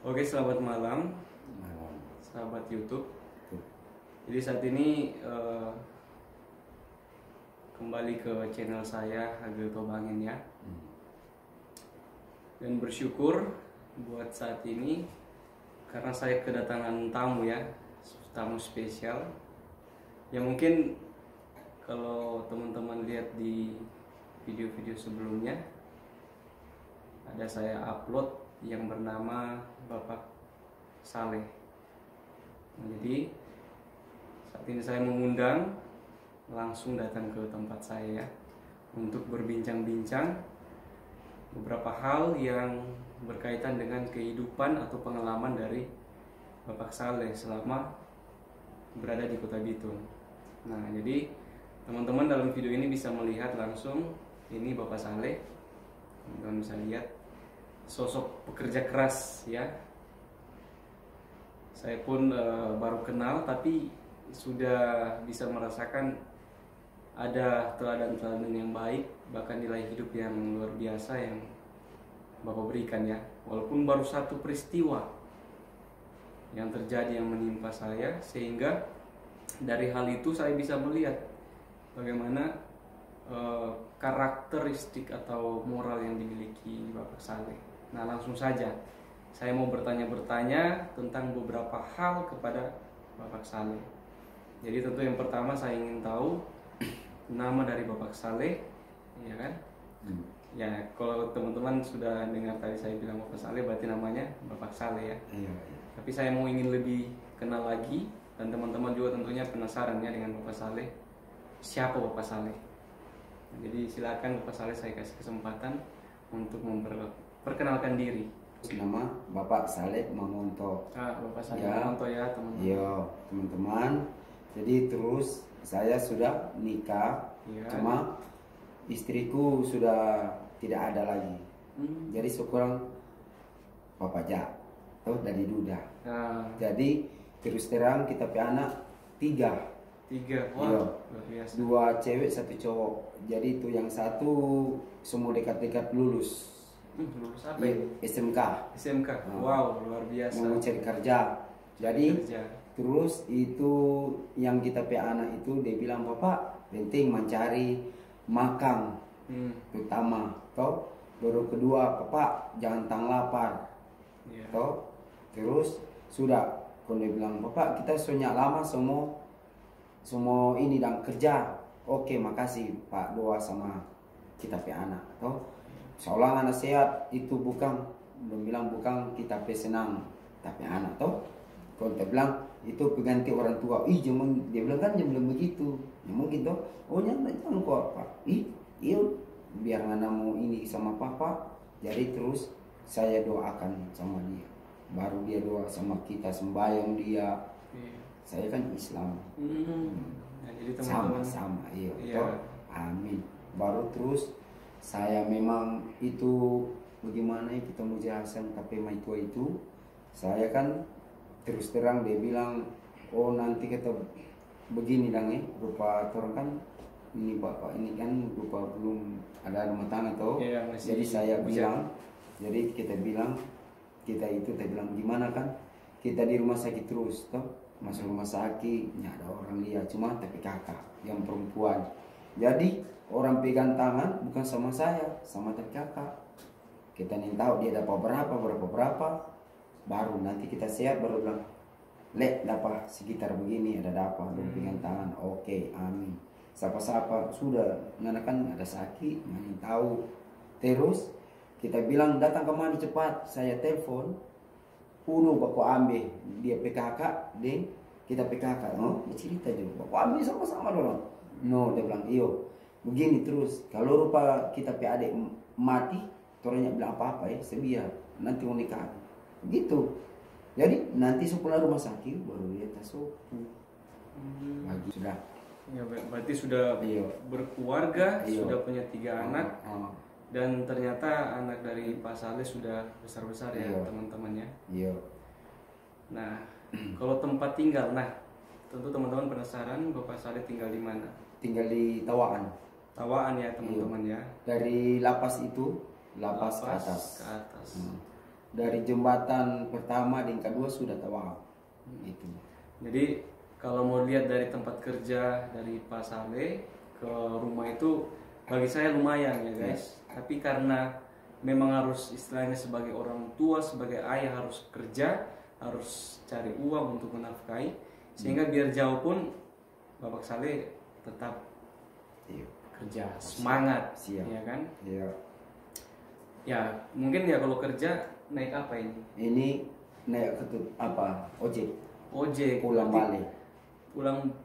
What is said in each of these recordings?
Oke, selamat malam, Malam. sahabat YouTube. Jadi saat ini kembali ke channel saya Agil Tobangin ya. Dan bersyukur buat saat ini karena saya kedatangan tamu ya, tamu spesial. Ya mungkin kalau teman-teman lihat di video-video sebelumnya ada saya upload yang bernama Bapak Saleh. Jadi saat ini saya mengundang langsung datang ke tempat saya untuk berbincang-bincang beberapa hal yang berkaitan dengan kehidupan atau pengalaman dari Bapak Saleh selama berada di Kota Bitung. Nah, jadi teman-teman dalam video ini bisa melihat langsung ini Bapak Saleh. Teman-teman bisa lihat sosok pekerja keras ya. Saya pun baru kenal tapi sudah bisa merasakan ada teladan-teladan yang baik, bahkan nilai hidup yang luar biasa yang Bapak berikan ya. Walaupun baru satu peristiwa yang terjadi yang menimpa saya, sehingga dari hal itu saya bisa melihat bagaimana karakteristik atau moral yang dimiliki Bapak Saleh. Nah, langsung saja saya mau bertanya tentang beberapa hal kepada Bapak Saleh. Jadi tentu yang pertama saya ingin tahu nama dari Bapak Saleh, ya kan? Ya, kalau teman-teman sudah dengar tadi saya bilang Bapak Saleh, berarti namanya Bapak Saleh ya. Iya. Tapi saya mau ingin lebih kenal lagi, dan teman-teman juga tentunya penasaran ya dengan Bapak Saleh. Siapa Bapak Saleh? Jadi silakan Bapak Saleh, saya kasih kesempatan untuk memperkenalkan diri. Nama Bapak Saleh Mamonto. Bapak Saleh Ya. Mamonto ya teman-teman. Iya, teman-teman. Jadi terus saya sudah nikah, Iya. cuma istriku sudah tidak ada lagi. Jadi sekurang Bapak Jak, dari duda. Nah, Jadi terus terang kita punya anak 3. 3, wah, Iya. luar biasa. 2 cewek 1 cowok. Jadi itu yang satu semua dekat-dekat lulus. Lulus apa ini? SMK. SMK. Wow, luar biasa. Mau cari kerja. Jadi Kerja. terus itu yang kita pe anak itu dia bilang, Bapak penting mencari makan utama toh. Baru kedua, Bapak jangan tang lapar. Iya. Toh. Terus sudah kalau dia bilang, Bapak kita sonyak lama semua ini dan kerja. Oke, makasih Pak, doa sama kita pe anak toh. Seolah anak sehat itu bukan, belum bilang bukan kita pe senang tapi anak toh. Kalau kita bilang itu pengganti orang tua. Jangan, dia bilang kan belum begitu. Ya mungkin toh. Oh jangan kok apa. Iya biar anak mau ini sama papa. Jadi terus saya doakan sama dia. Baru dia doa sama kita, sembahyang dia. Iya. Saya kan Islam. Nah, jadi teman-teman Sama iya. Iya. Toh? Amin. Baru terus saya memang itu bagaimana ya kita mau jelasin tapi tua itu saya kan terus terang dia bilang, oh nanti kita begini dang ya, rupa orang kan ini bapak ini kan rupa belum ada rumah tangga toh. Iya, masih Jadi saya bujang. bilang, jadi kita bilang kita bilang gimana kan kita di rumah sakit terus toh, masuk rumah sakit nggak ada orang lihat, cuma tapi kakak yang perempuan. Jadi orang pegang tangan bukan sama saya, sama tapi kakak. Kita nih tahu dia dapat berapa, baru nanti kita sehat baru bilang, lek dapat sekitar begini ada dapat, pegang tangan, oke, amin. Sapa-sapa sudah, nana kan ada sakit, mana tahu. Terus kita bilang datang kemana cepat, saya telepon, baku ambil dia PKK, deh kita PKK, no, cerita juga, baku ambil sama-sama dong. No, dia bilang iyo, begini terus. Kalau rupa kita pe adik mati, toranya bilang apa-apa ya, sebiar nanti mau nikah, gitu. Jadi nanti sepulang rumah sakit baru dia tasuk. Lagi sudah. Ya, berarti sudah Iya. berkeluarga, Iya. sudah punya 3 anak. Oh. Dan ternyata anak dari Pak Saleh sudah besar-besar ya Iya. teman-teman ya. Iya. Nah, kalau tempat tinggal, nah tentu teman-teman penasaran Bapak Saleh tinggal di mana? Tinggal di Tawaan. Tawaan ya teman-teman ya. Dari lapas itu, lapas ke atas. Ke atas. dari jembatan pertama dan kedua sudah tahu gitu. Jadi kalau mau lihat dari tempat kerja dari Pak Saleh ke rumah itu bagi saya lumayan ya guys. Tapi karena memang harus istilahnya sebagai orang tua, sebagai ayah harus kerja, harus cari uang untuk menafkahi, sehingga biar jauh pun Bapak Saleh tetap kerja, semangat, ya kan? Iya. Ya mungkin ya kalau kerja naik apa ini? Ini naik ojek. Ojek. Pulang balik.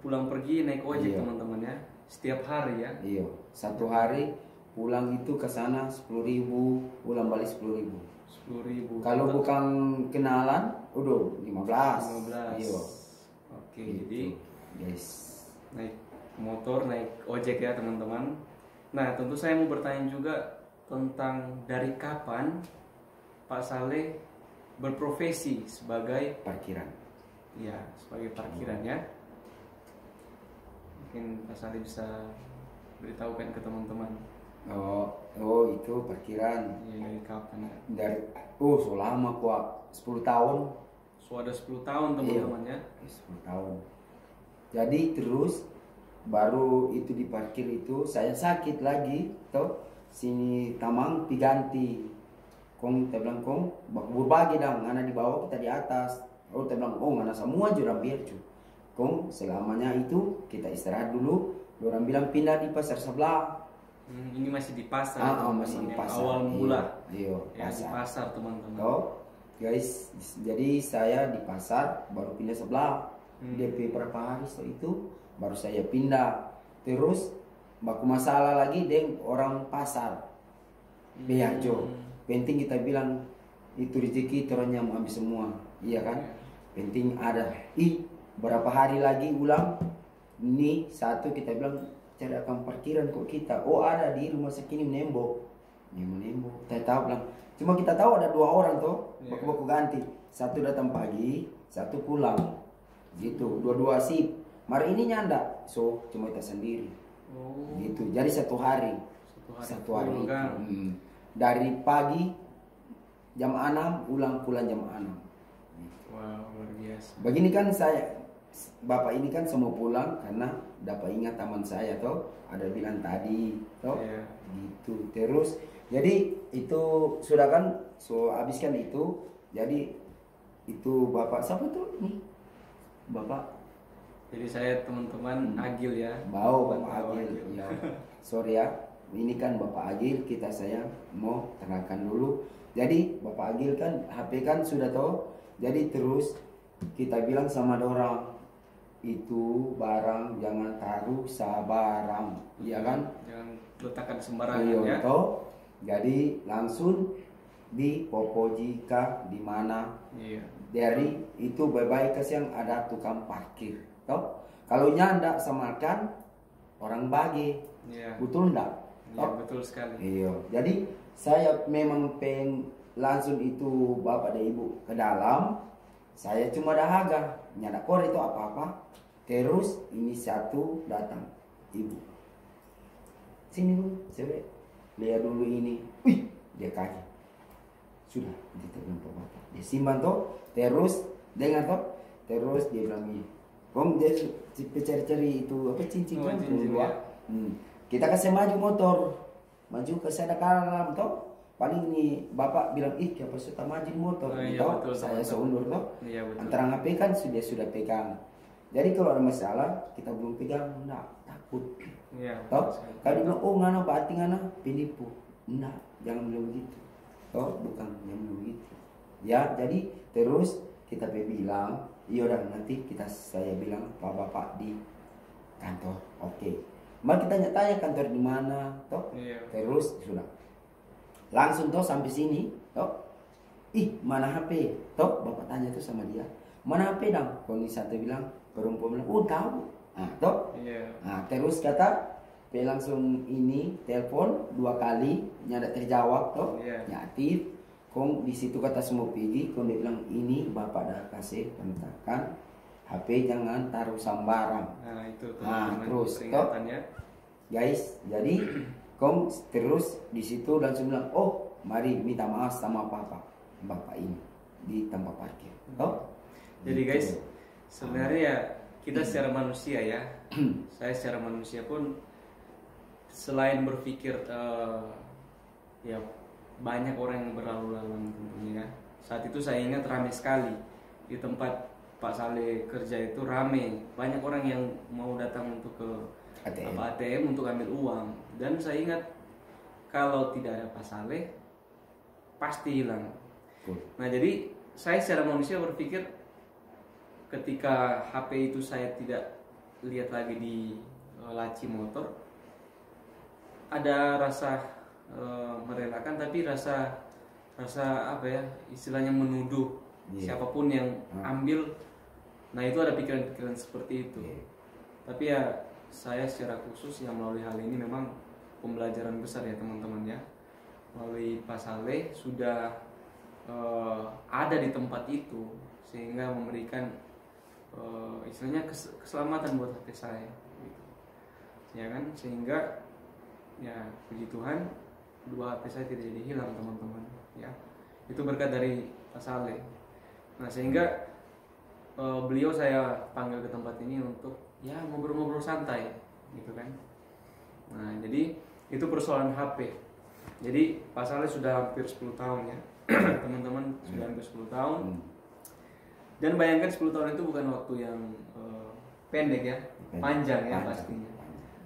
Pulang pergi naik ojek Iya. teman-teman ya. Setiap hari ya. Iya. Satu hari pulang itu ke sana 10.000, pulang balik 10.000. 10.000. Kalau bukan kenalan, udah 15. 15. Iya. Oke, Gitu. jadi Guys. naik motor, naik ojek ya teman-teman. Nah, tentu saya mau bertanya juga tentang dari kapan Pak Saleh berprofesi sebagai Parkiran. ya, sebagai parkiran ya. Mungkin Pak Saleh bisa beritahukan ke teman-teman. Oh itu parkiran. Ya, dari kapan ya? Dari so lama kok 10 tahun. So ada 10 tahun teman-teman ya. 10 tahun. Jadi terus baru itu diparkir itu saya sakit lagi toh sini tamang diganti kong kita bilang kong berbagi dong anak di bawah kita di atas kita bilang anak semua jurang biar cu kong selamanya itu kita istirahat dulu orang bilang pindah di pasar sebelah. Ini masih di pasar Masih di pasar awal mula iya ya, di pasar teman-teman. Guys jadi saya di pasar baru pindah sebelah DP berapa hari setelah itu baru saya pindah terus baku masalah lagi dengan orang pasar Beajo. Penting kita bilang itu rezeki terusnya mau ambil semua iya kan penting ada berapa hari lagi ulang ini satu kita bilang cari akan parkiran kok kita ada di rumah segini nembok kita tahu bilang cuma kita tahu ada 2 orang tuh baku ganti satu datang pagi satu pulang gitu dua-dua sip mari ini nyanda so cuma kita sendiri gitu jadi satu hari itu. Dari pagi jam 6 pulang jam 6 wow luar biasa begini kan bapak ini kan semua pulang karena dapat ingat teman saya toh ada bilang tadi toh gitu terus jadi itu sudah kan so habiskan itu jadi itu bapak siapa tuh nih bapak jadi saya teman-teman Agil ya Bapak Agil ya sorry ya ini kan Bapak Agil saya mau terangkan dulu jadi Bapak Agil kan HP kan sudah tahu jadi terus kita bilang sama orang itu barang jangan taruh sabarang iya kan jangan letakkan sembarangan ya toh jadi langsung di Popojika di mana dari itu baik-baik yang ada tukang parkir toh kalau nyanda samakan orang bagi betul enggak betul sekali iya jadi saya memang pengen langsung itu bapak dan ibu ke dalam saya cuma dahaga nyanda kor itu apa-apa terus ini satu datang ibu sini dulu cewek lihat dulu ini wih dia kaget sudah kita bilang bapak dia simpan toh terus dengar toh terus dia bilang ini dia cari-cari itu apa cincin kan dua kita kasih maju motor maju ke sana kalam toh paling ini bapak bilang siapa suka maju motor toh saya seundur toh antara HP kan sudah pegang jadi kalau ada masalah kita belum pegang enggak takut toh kalau bilang ngana bating ngana penipu enggak jangan bilang begitu toh bukan jangan bilang begitu ya jadi terus kita bilang iya udah nanti saya bilang pak bapak di kantor oke. Mari kita tanya kantor di mana toh terus sudah langsung toh sampai sini toh mana HP toh bapak tanya tuh sama dia mana HP dong kondisi satu bilang perempuan bilang tahu toh terus kata langsung ini telepon 2 kali nyada terjawab toh aktif kong di situ kata semua pergi kong dia bilang ini bapak dah kasih pentakan HP jangan taruh sambarang itu terus toh guys jadi kong terus di situ langsung bilang mari minta maaf sama papa bapak ini di tempat parkir. Oh, Jadi gitu. guys, sebenarnya ya kita secara manusia ya, saya secara manusia pun selain berpikir ya banyak orang yang berlalu lalang tentunya ya. Saat itu saya ingat ramai sekali di tempat Pak Saleh kerja itu ramai, banyak orang yang mau datang untuk ke ATM untuk ambil uang. Dan saya ingat kalau tidak ada Pak Saleh pasti hilang. Nah jadi saya secara manusia berpikir ketika HP itu saya tidak lihat lagi di laci motor, ada rasa merelakan, tapi rasa apa ya istilahnya menuduh siapapun yang ambil. Nah itu ada pikiran-pikiran seperti itu. Tapi ya saya secara khusus yang melalui hal ini memang pembelajaran besar ya teman-teman ya. Melalui Pak Saleh sudah ada di tempat itu sehingga memberikan istilahnya keselamatan buat HP saya gitu. Ya kan, sehingga ya puji Tuhan dua HP saya tidak jadi hilang teman-teman ya. Itu berkat dari Pak Saleh. Nah sehingga beliau saya panggil ke tempat ini untuk ya ngobrol-ngobrol santai gitu kan. Nah jadi itu persoalan HP. Jadi Pak Saleh sudah hampir 10 tahun ya teman-teman, sudah hampir 10 tahun. Dan bayangkan 10 tahun itu bukan waktu yang pendek ya, panjang ya pastinya.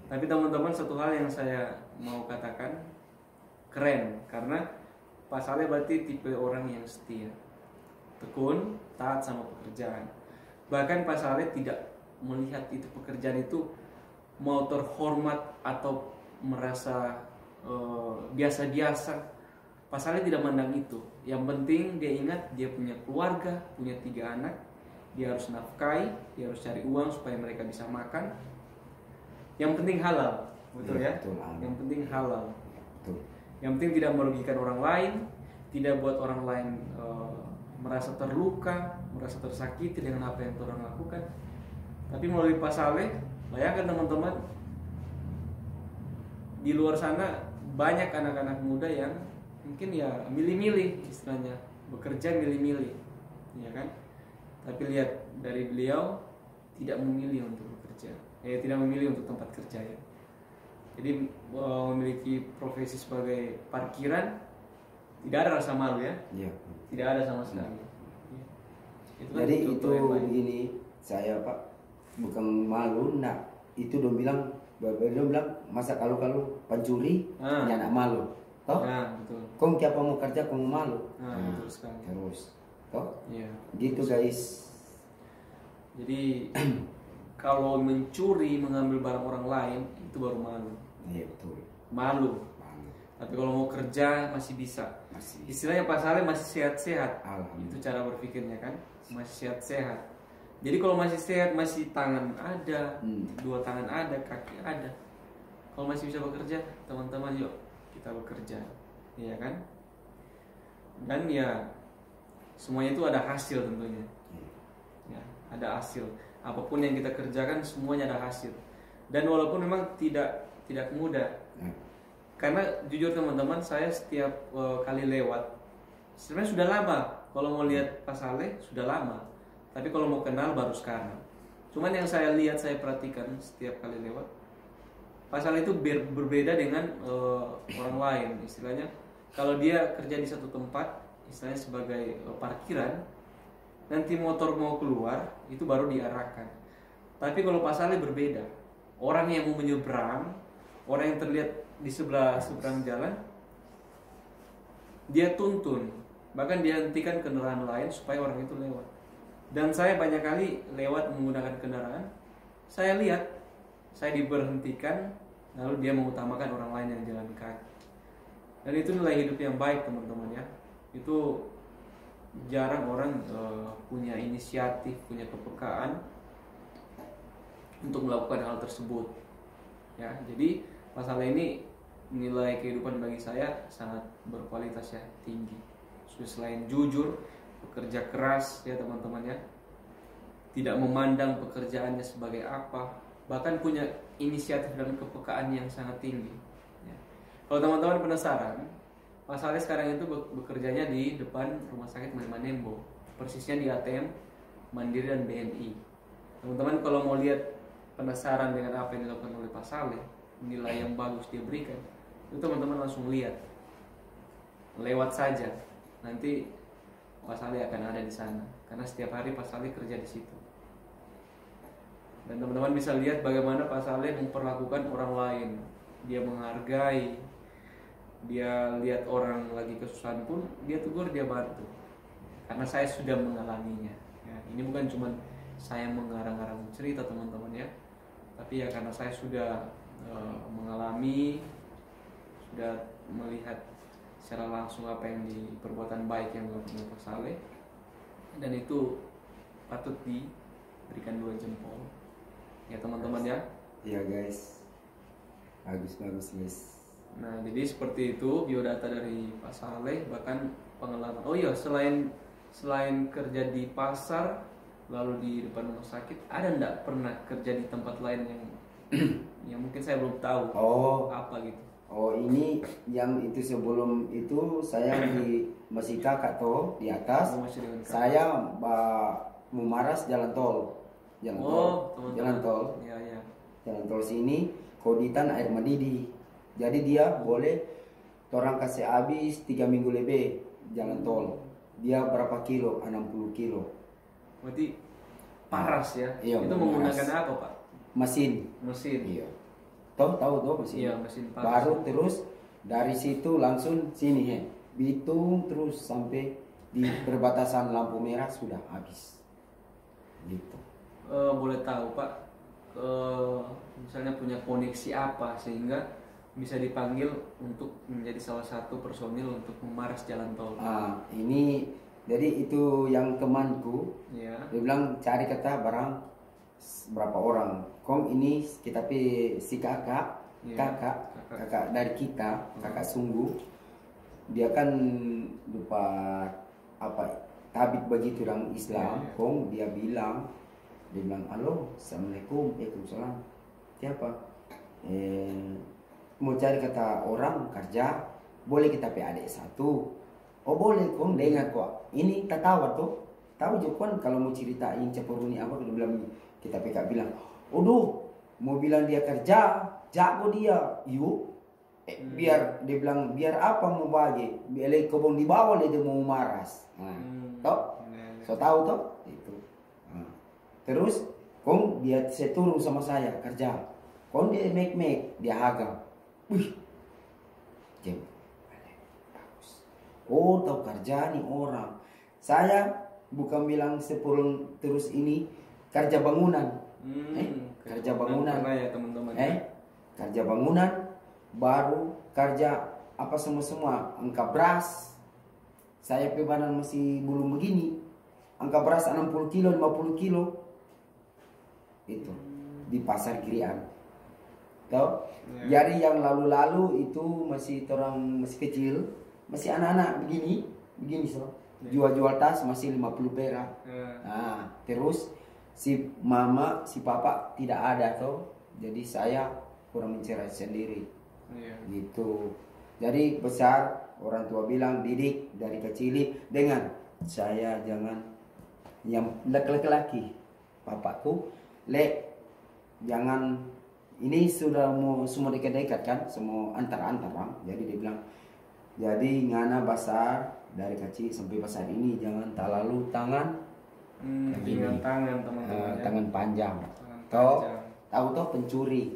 Tapi teman-teman, satu hal yang saya mau katakan keren, karena Pak Saleh berarti tipe orang yang setia, tekun, taat sama pekerjaan. Bahkan Pak Saleh tidak melihat itu pekerjaan itu mau terhormat atau merasa biasa-biasa. Pak Saleh tidak mandang itu. Yang penting dia ingat dia punya keluarga, punya 3 anak, dia harus nafkahi, dia harus cari uang supaya mereka bisa makan. Yang penting halal, betul ya? Betul, yang penting halal. Betul. Yang penting tidak merugikan orang lain, tidak buat orang lain merasa terluka, merasa tersakiti dengan apa yang orang lakukan. Tapi melalui Pak Saleh, bayangkan teman-teman, di luar sana banyak anak-anak muda yang mungkin ya milih-milih, istilahnya bekerja milih-milih, ya kan? Tapi lihat dari beliau tidak memilih untuk bekerja, tidak memilih untuk tempat kerja ya. Jadi memiliki profesi sebagai parkiran, tidak ada rasa malu ya, tidak ada sama sekali. Itu kan jadi itu begini, saya Pak bukan malu, nak itu dong bilang masa kalau pencuri ya nak malu. Toh? Nah, betul. Kong siapa mau kerja, kong malu. Betul sekali. Terus, toh? Iya. Gitu guys. Jadi kalau mencuri, mengambil barang orang lain itu baru malu. Iya betul. Malu. Tapi kalau mau kerja masih bisa. Istilahnya Pak Saleh masih sehat-sehat. Itu cara berpikirnya kan, masih sehat-sehat. Jadi kalau masih sehat, masih tangan ada, 2 tangan ada, kaki ada. Kalau masih bisa bekerja, teman-teman yuk kita bekerja, ya kan? Dan ya semuanya itu ada hasil tentunya, ya, ada hasil. Apapun yang kita kerjakan semuanya ada hasil. Dan walaupun memang tidak mudah, karena jujur teman-teman, saya setiap kali lewat, sebenarnya sudah lama. Kalau mau lihat Pak Saleh sudah lama, tapi kalau mau kenal baru sekarang. Cuman yang saya lihat, saya perhatikan setiap kali lewat, Pak Saleh itu berbeda dengan orang lain. Istilahnya kalau dia kerja di satu tempat, istilahnya sebagai parkiran, nanti motor mau keluar itu baru diarahkan. Tapi kalau Pak Saleh berbeda, orang yang mau menyeberang, orang yang terlihat di sebelah seberang jalan, dia tuntun, bahkan dia hentikan kendaraan lain supaya orang itu lewat. Dan saya banyak kali lewat menggunakan kendaraan, saya lihat, saya diberhentikan, lalu dia mengutamakan orang lain yang jalan kaki. Dan itu nilai hidup yang baik teman-teman ya. Itu jarang orang punya inisiatif, punya kepekaan untuk melakukan hal tersebut. Ya, jadi masalah ini nilai kehidupan bagi saya sangat berkualitas ya, tinggi. Selain jujur, bekerja keras ya teman-teman ya, tidak memandang pekerjaannya sebagai apa, bahkan punya inisiatif dan kepekaan yang sangat tinggi ya. Kalau teman-teman penasaran, Pak Saleh sekarang itu bekerjanya di depan Rumah Sakit Manembo, persisnya di ATM Mandiri dan BNI. Teman-teman kalau mau lihat, penasaran dengan apa yang dilakukan oleh Pak Saleh, nilai yang bagus dia berikan, itu teman-teman langsung lihat, lewat saja. Nanti Pak Saleh akan ada di sana, karena setiap hari Pak Saleh kerja di situ. Dan teman-teman bisa lihat bagaimana Pak Saleh memperlakukan orang lain. Dia menghargai, dia lihat orang lagi kesusahan pun dia tegur, dia bantu. Karena saya sudah mengalaminya ya, ini bukan cuma saya mengarang-arang cerita teman-teman ya, tapi ya karena saya sudah mengalami, sudah melihat secara langsung apa yang di perbuatan baik yang dilakukan oleh Pak Saleh, dan itu patut diberikan 2 jempol ya teman-teman ya. Iya guys, bagus guys. Nah, jadi seperti itu biodata dari Pak Saleh, bahkan pengalaman. Oh iya, selain kerja di pasar, lalu di depan rumah sakit, ada enggak pernah kerja di tempat lain yang yang mungkin saya belum tahu? Apa gitu? Oh, ini yang itu sebelum itu saya masih kakak tuh di atas. Saya Mumaras jalan tol. Jalan tol. Iya. Jalan tol sini Koditan air mendidih. Jadi dia boleh orang kasih habis 3 minggu lebih jalan tol. Dia berapa kilo? 60 kilo. Berarti paras ya? Iya, itu menggunakan apa Pak? Mesin. Iya. Tahu mesin. Iya, mesin paras. Baru terus dari situ langsung sini ya. Bitung terus sampai di perbatasan lampu merah sudah habis. Gitu. Boleh tahu Pak, misalnya punya koneksi apa sehingga bisa dipanggil untuk menjadi salah satu personil untuk memaras jalan tol? Ini jadi itu yang temanku, ya. Dia bilang cari kata barang berapa orang. Kong ini kita si kakak dari kita, kakak sungguh. Dia kan lupa apa tabik begitu orang Islam. Kong dia bilang, halo, assalamualaikum, waalaikumsalam. Siapa? Mau cari kata orang kerja, boleh kita PAD 1. Oh boleh, kong dengar kok. Ini ketawa tuh. Tahu juga kan kalau mau ceritain cepuruni apa, dia bilang kita PK bilang, mau bilang dia kerja, jago dia, yuk. Biar dia bilang biar apa mau bagi, biar kebun di bawah dia mau maras. Toh, so tahu toh itu. Terus, kong dia turun sama saya kerja. Kong dia make dia hagang. Wih, bagus. Oh, tahu kerja nih orang. Saya bukan bilang sepuluh terus ini kerja bangunan. Kerja bangunan. Ya, teman-teman. Kerja bangunan, baru kerja apa semua angka beras. Saya pebanan masih belum begini. Angka beras 60 kilo, 50 kilo. Itu di pasar Kirian. Tahu? Jadi yang lalu-lalu itu masih kecil, masih anak-anak begini so. Jual-jual tas masih 50 perak. Nah, terus si mama, si papa tidak ada tuh. Jadi saya kurang mencerai sendiri. Gitu. Jadi besar orang tua bilang didik dari kecil dengan saya jangan yang laki-laki. Papaku, jangan ini sudah mau semua dekat-dekat kan, semua antar-antar bang. Jadi dia bilang, jadi ngana besar dari kecil sampai besar ini jangan terlalu tangan, tangan teman-teman, tangan panjang. Tahu toh pencuri.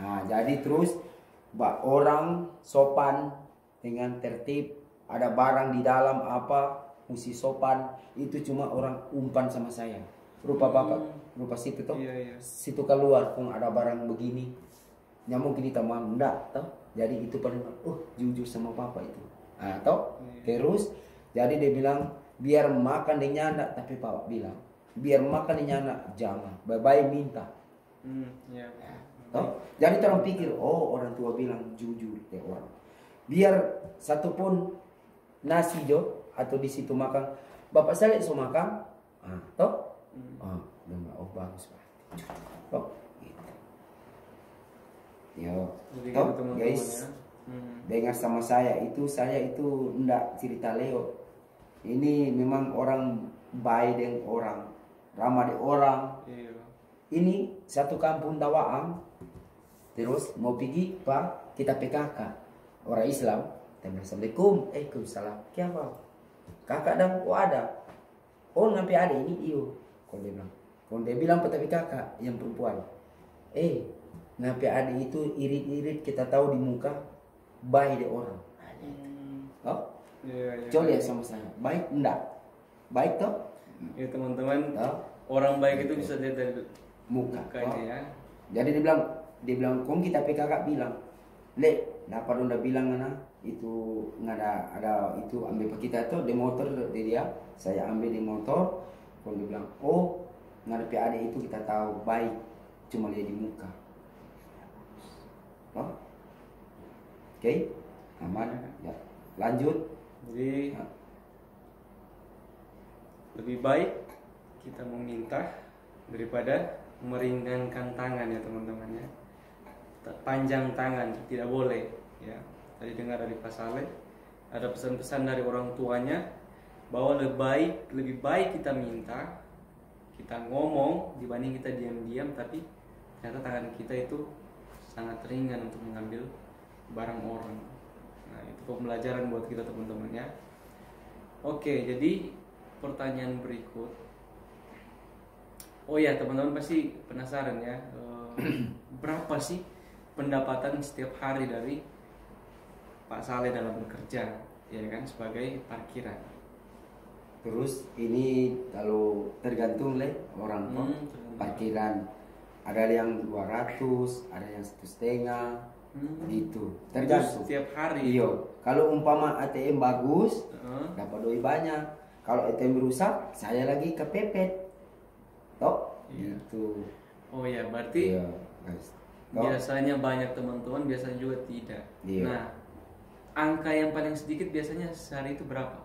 Nah, jadi terus orang sopan dengan tertib, ada barang di dalam apa, mesti sopan. Itu cuma orang umpan sama saya. Rupa bapak, rupa situ toh, situ keluar kung ada barang begini, nyamuk kita mau enggak toh, jadi itu paling jujur sama papa itu, toh, terus jadi dia bilang biar makan dia nyanda, tapi papa bilang biar makan dia nyanda jangan, bye minta, toh, jadi orang pikir orang tua bilang jujur ya orang, biar satupun nasi jo atau di situ makan, bapak saya so makan, toh. Bagus Pak. Gitu. Yo, jadi toh teman-teman guys. ya. dengar sama saya itu enggak cerita Leo. Ini memang orang baik dengan orang, ramah dengan orang. Iya. Ini satu kampung Dawaang, terus mau pergi Pak, kita PKK orang Islam. Assalamualaikum, Waalaikumsalam. Kenapa? Kakak dan ada. Oh nanti ada ini iyo. Kalau dia bilang tapi kakak yang perempuan. Nanti ada itu irit-irit kita tahu di muka baik deh orang. Oh? Iya. Coba lihat sama saya. Baik enggak? Baik toh? Ya teman-teman, Toh? orang baik itu bisa lihat dari Muka. mukanya ya. Jadi dia bilang, kong kita kakak bilang, dapat udah bilang anak itu nggak ada itu ambil pak kita tuh di motor dia, saya ambil di motor, kong dia bilang, oh nggak ada adik itu kita tahu baik, cuma lihat di muka. Oh, oke, aman ya, lanjut. Jadi lebih baik kita meminta daripada meringankan tangan ya teman-teman ya. Panjang tangan tidak boleh ya. Tadi dengar dari Pak Saleh ada pesan-pesan dari orang tuanya bahwa lebih baik kita minta, kita ngomong dibanding kita diam-diam, tapi ternyata tangan kita itu sangat ringan untuk mengambil barang orang. Nah itu pembelajaran buat kita teman-teman ya. Oke, jadi pertanyaan berikut. Oh ya teman-teman pasti penasaran ya, berapa sih pendapatan setiap hari dari Pak Saleh dalam bekerja, ya kan, sebagai parkiran? Terus ini kalau tergantung orang parkiran, ada yang 200, ada yang 1,5 gitu, tergantung setiap hari. Iyo, kalau umpama ATM bagus dapat duit banyak, kalau ATM rusak saya lagi kepepet toh gitu. Oh ya, berarti Iya, guys. biasanya banyak teman-teman, biasanya juga tidak. Iya. Nah, angka yang paling sedikit biasanya sehari itu berapa?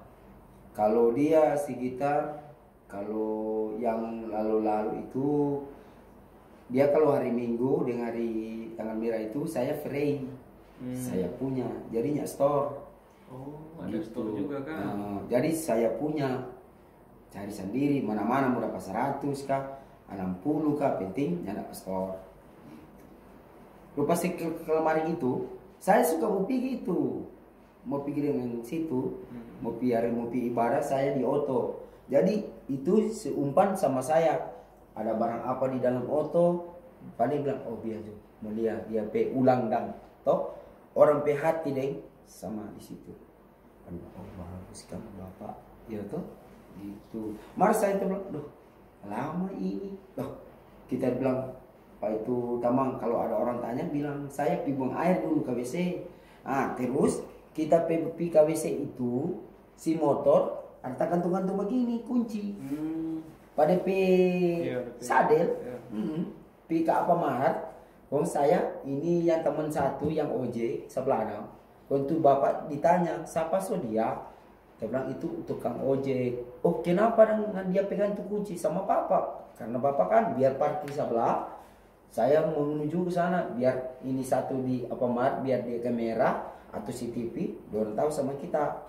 Kalau dia sekitar, kalau yang lalu-lalu itu dia kalau hari Minggu dengan hari tanggal merah itu saya free, saya punya, jadinya store. Oh, ada Gitu. store juga kan? Jadi saya punya, cari sendiri mana-mana mau dapat 100 kah, 60 kah, penting nyana store. Lupa sih kemarin itu, saya suka mau pergi itu, mau pergi dengan situ, mau pergi ibadah saya di auto. Jadi itu seumpan sama saya, ada barang apa di dalam auto, paling bilang oh biar tuh, mulia dia pe ulang dan, toh orang pe hati deh sama di situ. Oh bagus kan bapak, ya toh, gitu. Mars saya itu bilang, duh lama ini, loh kita bilang. Pak itu tamang kalau ada orang tanya bilang saya pergi buang air dulu ke WC. Terus kita pergi ke WC itu si motor ada gantung-gantung begini kunci. Pada sadel, pergi ke apa marat. Kong saya ini yang teman satu yang ojek sebelah ada. Kong tu bapak ditanya siapa so dia? Dia bilang itu tukang ojek. Oh kenapa dengan dia pegang tu kunci sama bapak? Karena bapak kan biar parkir sebelah. Saya mau menuju ke sana biar ini satu di apa mat biar dia kamera atau CCTV dorang tahu sama kita.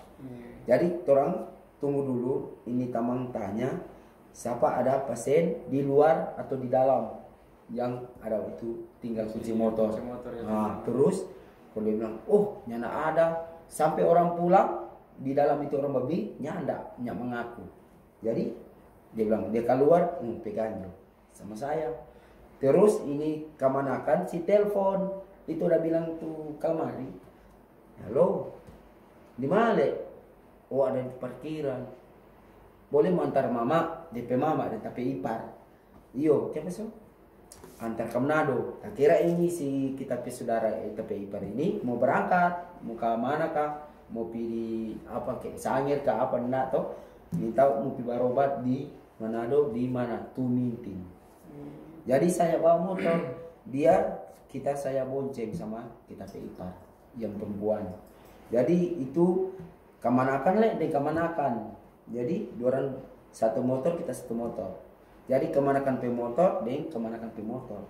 Jadi orang tunggu dulu ini tamang tanya siapa ada pasien di luar atau di dalam yang ada itu tinggal kunci motor. Ya. Terus kalau dia bilang oh nyana ada sampai orang pulang di dalam itu orang babi nyanda nyak mengaku. Jadi dia bilang dia keluar pegang sama saya. Terus ini kemanakan si telepon itu udah bilang tuh kamari, halo, di mana le? Oh ada di parkiran. Boleh mau antar mama, DP mama dan tapi ipar. Iyo, siapa so? Antar ke Manado. Tak kira ini si kita pi saudara tapi ipar ini mau berangkat, mau ke mana kah? Mau pilih apa kayak Sangir kah apa enggak toh? Minta mau pi berobat di Manado di mana? Tuminting. Jadi saya bawa motor, saya bonceng sama kita pe ipar yang perempuan. Jadi itu kemanakan le, dan kemanakan. Jadi dua orang satu motor kita satu motor. Jadi kemanakan pe motor, dan kemanakan pe motor.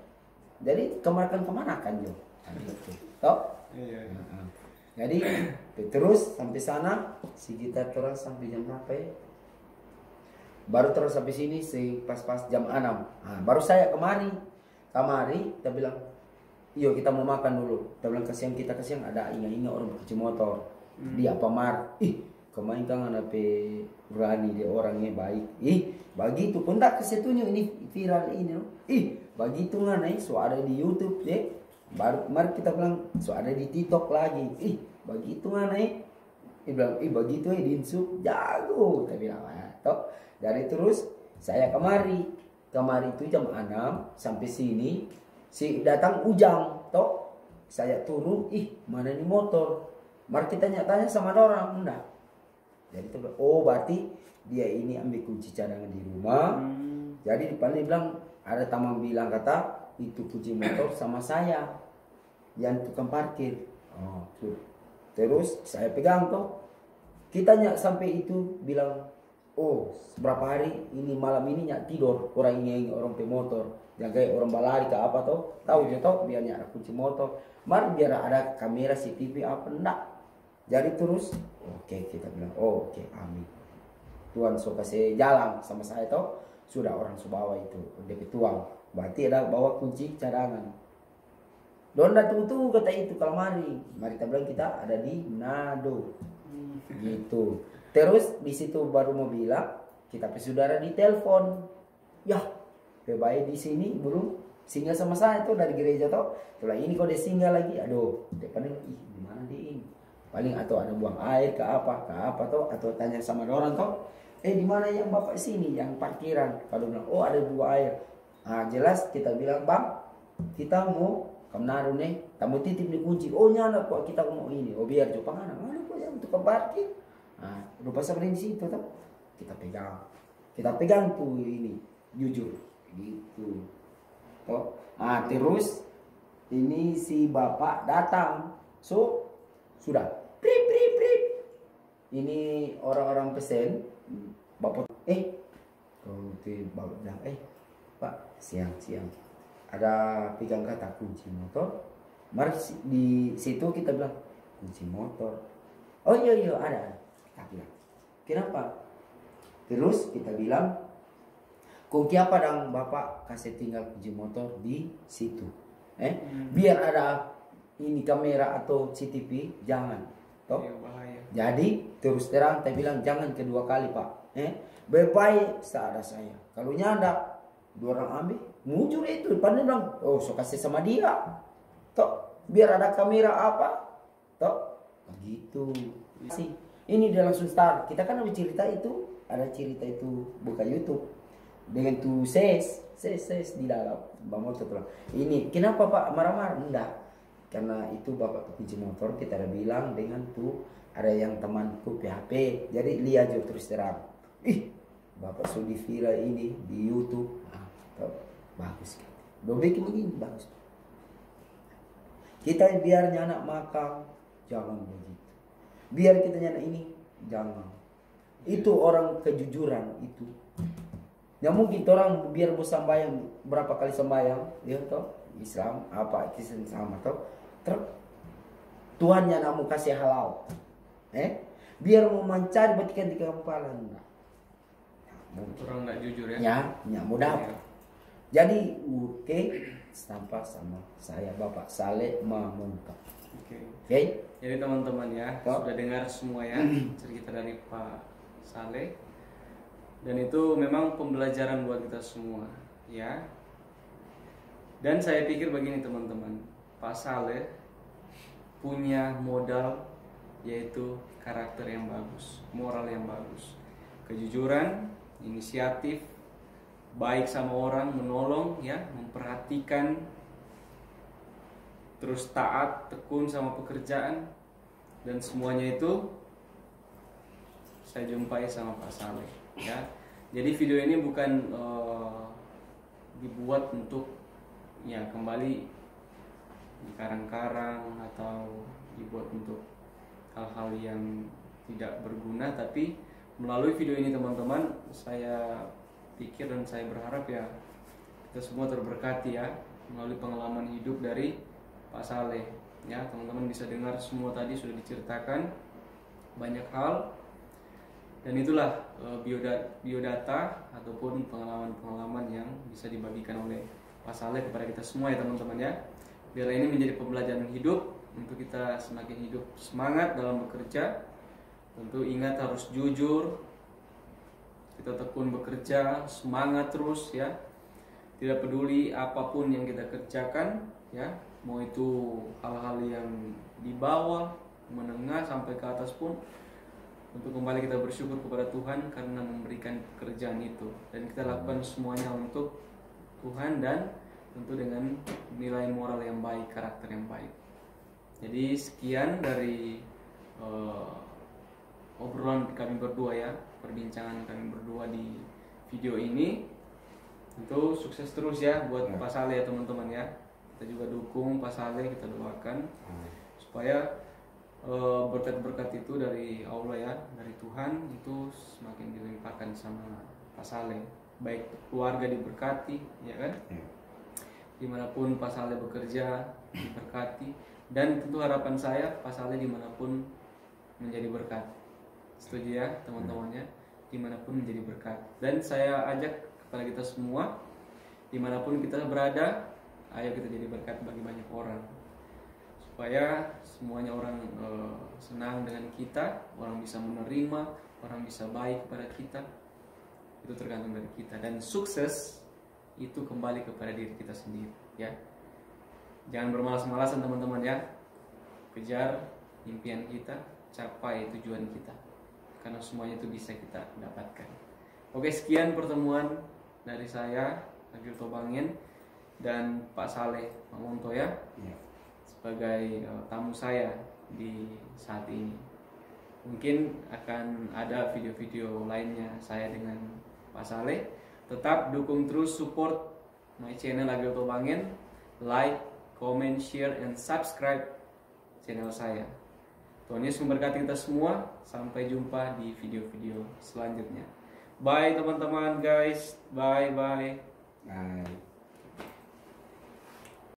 Jadi kemanakan jo. Gitu. Toh? Iya. Jadi terus sampai sana sekitar terus sampai jam berapa ya? Baru terus sampai sini pas-pas jam 6. Nah, baru saya kemari kita bilang, "Yuk kita mau makan dulu." Kita bilang kasihan ada ingat-ingat orang bercuci motor. Dia apa mar? Kemarin kan ada berani dia orangnya baik. Begitu pun tak kesetunya ini viral ini loh. Begitu kan so ada di YouTube deh. Baru kemarin kita bilang so ada di TikTok lagi. Begitu kan dia bilang begitu Dinsu jago. Tapi bilang toh dari terus saya kemari itu jam 6 sampai sini si datang Ujang toh saya turun mana nih motor. Mari kita tanya sama orang enggak. Jadi itu berarti dia ini ambil kunci cadangan di rumah. Jadi depan dia bilang ada tamu bilang kata itu kunci motor sama saya yang tukang parkir. Terus saya pegang toh. Kita sampai itu bilang berapa hari ini malam ini nyak tidur orang ini orang pemotor yang kayak orang balari ke apa toh tahu je toh biar ada kunci motor biar ada kamera CCTV apa enggak. Jadi terus oke, kita bilang oke, amin Tuhan so kasih jalan sama saya toh sudah orang bawa itu DP tuang berarti ada bawa kunci cadangan donda tuh kata itu kalau mari kita bilang kita ada di Manado gitu. Terus di situ baru mau bilang kita saudara di telepon. Ya, baik di sini belum singgah sama saya tuh dari gereja toh. Setelah ini kok dia singgah lagi. Aduh, depannya di mana dia ini? Paling atau ada buang air ke apa toh atau tanya sama orang toh. Di mana yang Bapak sini yang parkiran? Kalau bilang ada 2 air. Jelas kita bilang, "Bang, kita mau kemana nih? Kamu titip di kunci." Nyana kok kita mau ini. Biar coba mana kok yang untuk parkir. Lupa sama di situ tuh kita pegang tuh ini jujur gitu toh. Terus ini si bapak datang sudah prip ini orang-orang pesen bapak bapak bilang Pak siang ada pegang kata kunci motor. Mari di situ kita bilang kunci motor. Iya ada. Kita bilang, kenapa? Terus kita bilang, kunci apa dong Bapak kasih tinggal kunci motor di situ. Biar ada ini kamera atau CCTV, jangan. Toh? Bahaya. Jadi terus terang kita bilang jangan kedua kali Pak. Baik seada saya. Kalau nyanda, 2 orang ambil, mujur itu depan dia bilang, so kasih sama dia. Toh, biar ada kamera apa? Toh, begitu. Sih. Ini dia langsung start. Kita kan ada cerita itu buka YouTube dengan tuh ses di dalam bang motor tuh. Ini kenapa Pak marah-marah? Enggak, karena itu bapak kunci motor kita ada bilang dengan tuh ada yang temanku PHP. Jadi lihat aja terus terang. Bapak sudah viral ini di YouTube. Bagus. Udah bikin begini bagus. Kita biarnya anak makan jangan begitu. Biar kita nyana ini jangan. Itu orang kejujuran itu. Ya mungkin orang biar mau sembahyang berapa kali sembahyang, ya toh Islam apa Kristen sama toh. Tuhan yang mau kasih halal. Biar mau mencari batikan di kepala enggak. Orang enggak jujur ya. Ya mudah. Jadi oke, sampai sama saya Bapak Saleh Mamunta. Oke. Jadi teman-teman ya, sudah dengar semua ya cerita dari Pak Saleh. Dan itu memang pembelajaran buat kita semua ya. Dan saya pikir begini teman-teman, Pak Saleh punya modal yaitu karakter yang bagus, moral yang bagus, kejujuran, inisiatif, baik sama orang, menolong ya, memperhatikan, terus taat, tekun sama pekerjaan, dan semuanya itu saya jumpai sama Pak Saleh ya. Jadi video ini bukan dibuat untuk ya kembali dikarang-karang atau dibuat untuk hal-hal yang tidak berguna, tapi melalui video ini teman-teman saya pikir dan saya berharap ya kita semua terberkati ya melalui pengalaman hidup dari Pak Saleh Ya, teman-teman bisa dengar semua tadi sudah diceritakan banyak hal, dan itulah biodata ataupun pengalaman-pengalaman yang bisa dibagikan oleh Pak Saleh kepada kita semua ya teman-teman ya. Biar ini menjadi pembelajaran hidup untuk kita semakin hidup semangat dalam bekerja. Tentu ingat harus jujur, kita tekun bekerja, semangat terus ya. Tidak peduli apapun yang kita kerjakan ya, mau itu hal-hal yang di bawah, menengah sampai ke atas pun, untuk kembali kita bersyukur kepada Tuhan karena memberikan pekerjaan itu, dan kita lakukan semuanya untuk Tuhan dan tentu dengan nilai moral yang baik, karakter yang baik. Jadi sekian dari obrolan kami berdua ya, perbincangan kami berdua di video ini. Tentu sukses terus ya buat Pak Saleh ya teman-teman ya. Kita juga dukung Pak Saleh, kita doakan supaya berkat-berkat itu dari Allah ya, dari Tuhan itu semakin dilimpahkan sama Pak Saleh. Baik keluarga diberkati ya kan, dimanapun Pak Saleh bekerja diberkati, dan tentu harapan saya Pak Saleh dimanapun menjadi berkat. Setuju ya teman-temannya, dimanapun menjadi berkat. Dan saya ajak kepada kita semua, dimanapun kita berada, ayo kita jadi berkat bagi banyak orang, supaya semuanya orang senang dengan kita, orang bisa menerima, orang bisa baik kepada kita. Itu tergantung dari kita, dan sukses itu kembali kepada diri kita sendiri ya. Jangan bermalas-malasan teman-teman ya, kejar impian kita, capai tujuan kita, karena semuanya itu bisa kita dapatkan. Oke, sekian pertemuan dari saya, Agil Tobangin, dan Pak Saleh Mamonto ya, sebagai tamu saya di saat ini. Mungkin akan ada video-video lainnya saya dengan Pak Saleh. Tetap dukung terus, support my channel Agil Tobangin, like, comment, share, and subscribe channel saya. Tuhan Yesus memberkati kita semua. Sampai jumpa di video-video selanjutnya. Bye teman-teman guys. Bye. Bye.